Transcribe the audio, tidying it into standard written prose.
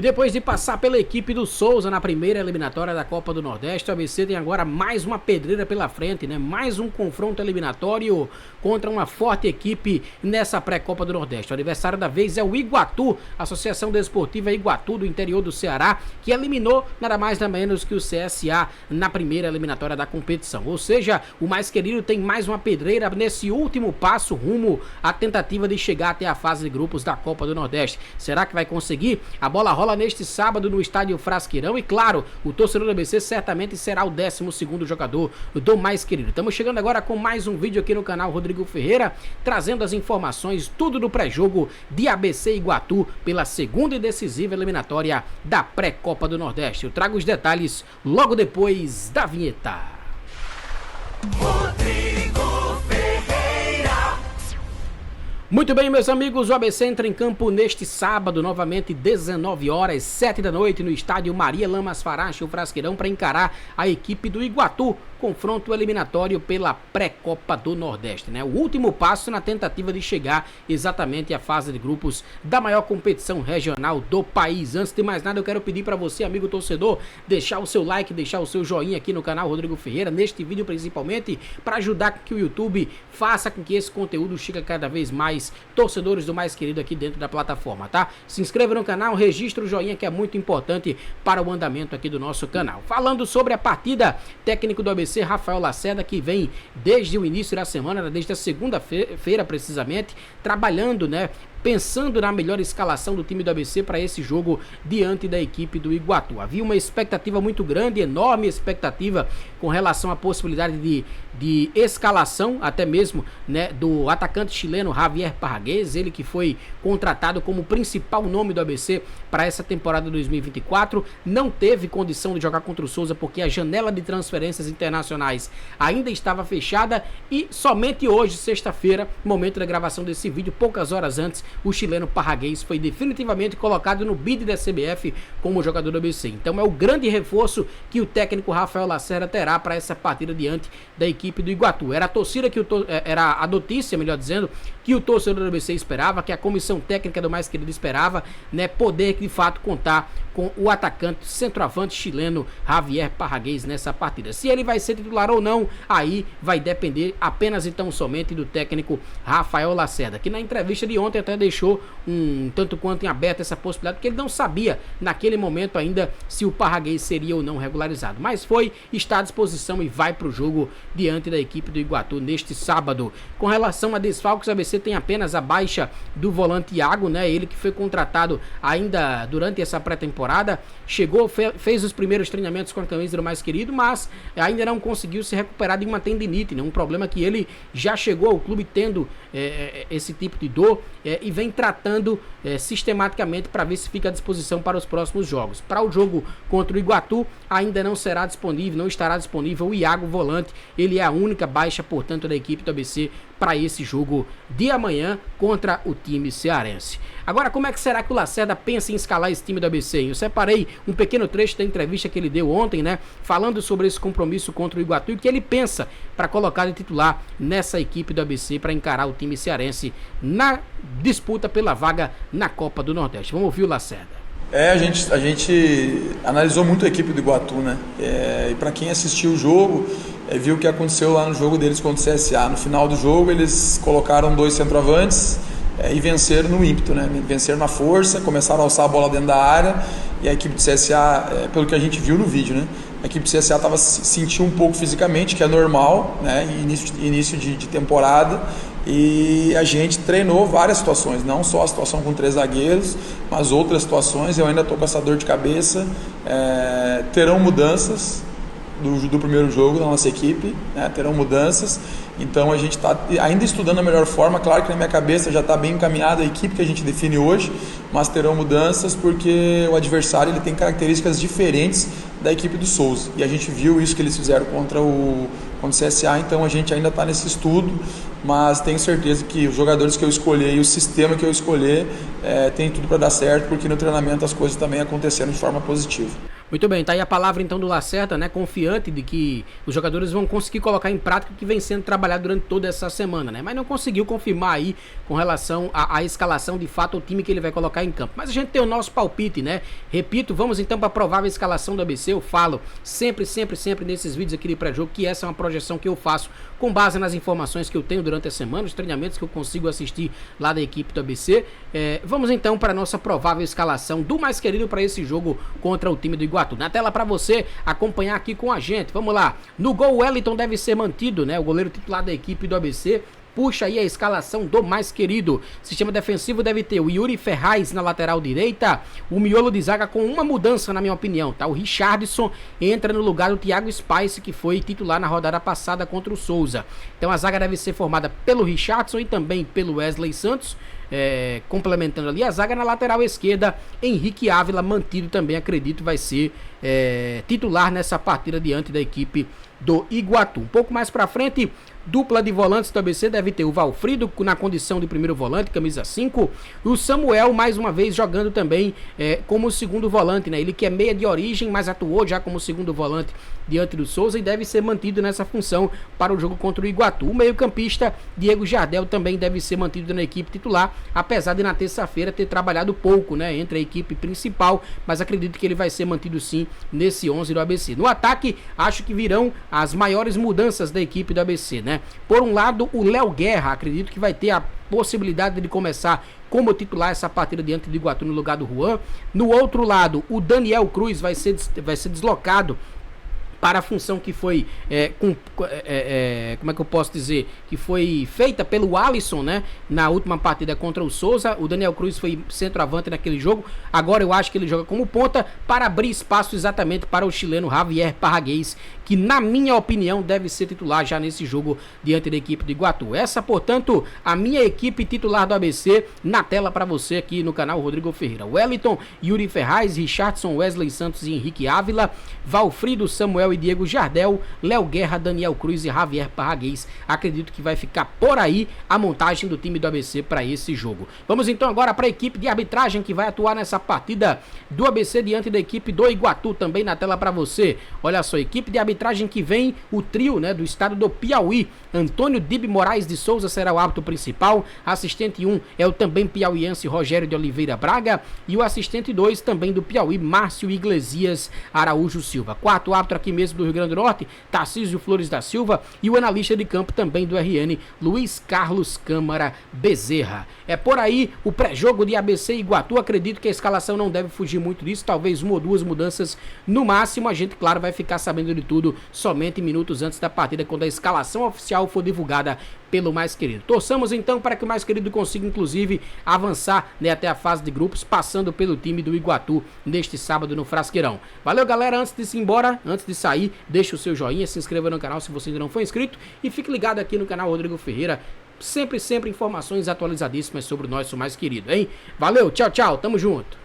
E depois de passar pela equipe do Souza na primeira eliminatória da Copa do Nordeste, o ABC tem agora mais uma pedreira pela frente, né? Mais um confronto eliminatório contra uma forte equipe nessa pré-Copa do Nordeste. O adversário da vez é o Iguatu, Associação Desportiva Iguatu do interior do Ceará, que eliminou nada mais nada menos que o CSA na primeira eliminatória da competição. Ou seja, o mais querido tem mais uma pedreira nesse último passo rumo à tentativa de chegar até a fase de grupos da Copa do Nordeste. Será que vai conseguir? A bola rola neste sábado no estádio Frasqueirão e claro, o torcedor do ABC certamente será o 12º jogador do mais querido. Estamos chegando agora com mais um vídeo aqui no canal Rodrigo Ferreira, trazendo as informações, tudo do pré-jogo de ABC Iguatu pela segunda e decisiva eliminatória da pré-Copa do Nordeste. Eu trago os detalhes logo depois da vinheta. Rodrigo Ferreira. Muito bem, meus amigos, o ABC entra em campo neste sábado, novamente 19 horas, 7 da noite, no estádio Maria Lamas Farache, o Frasqueirão, para encarar a equipe do Iguatu, confronto eliminatório pela pré-Copa do Nordeste, né? O último passo na tentativa de chegar exatamente à fase de grupos da maior competição regional do país. Antes de mais nada, eu quero pedir para você, amigo torcedor, deixar o seu like, deixar o seu joinha aqui no canal Rodrigo Ferreira, neste vídeo principalmente, para ajudar que o YouTube faça com que esse conteúdo chegue a cada vez mais torcedores do mais querido aqui dentro da plataforma, tá? Se inscreva no canal, registre o joinha que é muito importante para o andamento aqui do nosso canal. Falando sobre a partida, técnico do ABC Rafael Lacerda, que vem desde o início da semana, desde a segunda-feira precisamente, trabalhando, né? Pensando na melhor escalação do time do ABC para esse jogo diante da equipe do Iguatu. Havia uma expectativa muito grande, enorme expectativa com relação à possibilidade de escalação, até mesmo, né, do atacante chileno Javier Parragués, ele que foi contratado como principal nome do ABC para essa temporada 2024, não teve condição de jogar contra o Souza porque a janela de transferências internacionais ainda estava fechada e somente hoje, sexta-feira, momento da gravação desse vídeo, poucas horas antes, o chileno Parragués foi definitivamente colocado no bid da CBF como jogador do ABC. Então é o grande reforço que o técnico Rafael Lacerda terá para essa partida diante da equipe do Iguatu. Era a torcida era a notícia, melhor dizendo, que o torcedor do ABC esperava, que a comissão técnica do mais querido esperava, né, poder de fato contar com o atacante centroavante chileno Javier Parragués nessa partida. Se ele vai ser titular ou não, aí vai depender apenas então somente do técnico Rafael Lacerda, que na entrevista de ontem até deixou um tanto quanto em aberto essa possibilidade, porque ele não sabia naquele momento ainda se o Parragués seria ou não regularizado, mas está à disposição e vai para o jogo diante da equipe do Iguatu neste sábado. Com relação a desfalques, o ABC tem apenas a baixa do volante Iago, né? Ele que foi contratado ainda durante essa pré-temporada, chegou, fez os primeiros treinamentos com a camisa do mais querido, mas ainda não conseguiu se recuperar de uma tendinite, né? Um problema que ele já chegou ao clube tendo esse tipo de dor e vem tratando sistematicamente para ver se fica à disposição para os próximos jogos. Para o jogo contra o Iguatu, ainda não será disponível, não estará disponível o Iago volante, ele é a única baixa, portanto, da equipe do ABC para esse jogo de amanhã contra o time cearense. Agora, como é que será que o Lacerda pensa em escalar esse time do ABC? Eu separei um pequeno trecho da entrevista que ele deu ontem, né, falando sobre esse compromisso contra o Iguatu e o que ele pensa para colocar de titular nessa equipe do ABC para encarar o time cearense na disputa pela vaga na Copa do Nordeste. Vamos ouvir o Lacerda. A gente analisou muito a equipe do Iguatu, né? E para quem assistiu o jogo, viu o que aconteceu lá no jogo deles contra o CSA. No final do jogo, eles colocaram 2 centroavantes e venceram no ímpeto, né? Venceram na força, começaram a alçar a bola dentro da área e a equipe do CSA, pelo que a gente viu no vídeo, né? A equipe do CSA sentiu um pouco fisicamente, que é normal, né? Início de temporada. E a gente treinou várias situações, não só a situação com 3 zagueiros, mas outras situações. Eu ainda estou com essa dor de cabeça. Terão mudanças do primeiro jogo da nossa equipe, né? Terão mudanças. Então a gente está ainda estudando a melhor forma. Claro que na minha cabeça já está bem encaminhada a equipe que a gente define hoje, mas terão mudanças porque o adversário ele tem características diferentes da equipe do Souza. E a gente viu isso que eles fizeram contra o CSA, então a gente ainda está nesse estudo mas tenho certeza que os jogadores que eu escolher e o sistema que eu escolher tem tudo para dar certo, porque no treinamento as coisas também aconteceram de forma positiva. Muito bem, tá aí a palavra então do Lacerda, né, confiante de que os jogadores vão conseguir colocar em prática o que vem sendo trabalhado durante toda essa semana, né, mas não conseguiu confirmar aí com relação à escalação, de fato, o time que ele vai colocar em campo. Mas a gente tem o nosso palpite, né, repito, vamos então para a provável escalação do ABC. Eu falo sempre nesses vídeos aqui de pré-jogo que essa é uma projeção que eu faço com base nas informações que eu tenho durante a semana, os treinamentos que eu consigo assistir lá da equipe do ABC. Vamos então para a nossa provável escalação do mais querido para esse jogo contra o time do Iguatu. Na tela para você acompanhar aqui com a gente. Vamos lá. No gol, o Wellington deve ser mantido, né? O goleiro titular da equipe do ABC. Puxa aí a escalação do mais querido. Sistema defensivo deve ter o Yuri Ferraz na lateral direita. O miolo de zaga com uma mudança, na minha opinião, tá? O Richardson entra no lugar do Thiago Spice, que foi titular na rodada passada contra o Souza. Então a zaga deve ser formada pelo Richardson e também pelo Wesley Santos. Complementando ali a zaga. Na lateral esquerda, Henrique Ávila mantido também, acredito, vai ser titular nessa partida diante da equipe do Iguatu. Um pouco mais pra frente, dupla de volantes do ABC deve ter o Valfrido na condição de primeiro volante, camisa 5, e o Samuel mais uma vez jogando também como segundo volante, né? Ele que é meia de origem, mas atuou já como segundo volante diante do Souza e deve ser mantido nessa função para o jogo contra o Iguatu. O meio-campista Diego Jardel também deve ser mantido na equipe titular, apesar de na terça-feira ter trabalhado pouco, né, entre a equipe principal, mas acredito que ele vai ser mantido sim nesse 11 do ABC. No ataque, acho que virão as maiores mudanças da equipe do ABC, né? Por um lado, o Léo Guerra, acredito que vai ter a possibilidade de começar como titular essa partida diante do Iguatu no lugar do Juan. No outro lado, o Daniel Cruz vai ser deslocado para a função que foi, como é que eu posso dizer, que foi feita pelo Alisson, né, na última partida contra o Souza. O Daniel Cruz foi centroavante naquele jogo, agora eu acho que ele joga como ponta para abrir espaço exatamente para o chileno Javier Parraguês, que na minha opinião deve ser titular já nesse jogo diante da equipe do Iguatu. Essa, portanto, a minha equipe titular do ABC na tela para você aqui no canal Rodrigo Ferreira. Wellington, Yuri Ferraz, Richardson, Wesley Santos e Henrique Ávila, Valfrido, Samuel e Diego Jardel, Léo Guerra, Daniel Cruz e Javier Parraguês. Acredito que vai ficar por aí a montagem do time do ABC para esse jogo. Vamos então agora para a equipe de arbitragem que vai atuar nessa partida do ABC diante da equipe do Iguatu, também na tela para você. Olha só, equipe de arbitragem que vem o trio, né, do estado do Piauí. Antônio Dib Moraes de Souza será o árbitro principal. Assistente 1 é o também piauiense Rogério de Oliveira Braga. E o assistente 2 também do Piauí, Márcio Iglesias Araújo Silva. Quarto árbitro aqui mesmo do Rio Grande do Norte, Tarcísio Flores da Silva. E o analista de campo também do RN, Luiz Carlos Câmara Bezerra. É por aí o pré-jogo de ABC e Iguatu. Acredito que a escalação não deve fugir muito disso, talvez uma ou duas mudanças no máximo. A gente, claro, vai ficar sabendo de tudo somente minutos antes da partida, quando a escalação oficial for divulgada pelo mais querido. Torçamos então para que o mais querido consiga inclusive avançar, né, até a fase de grupos, passando pelo time do Iguatu neste sábado no Frasqueirão. Valeu, galera. Antes de ir embora, antes de sair, deixa o seu joinha, se inscreva no canal se você ainda não for inscrito e fique ligado aqui no canal Rodrigo Ferreira. Sempre informações atualizadíssimas sobre o nosso mais querido, hein? Valeu, tchau, tchau, tamo junto.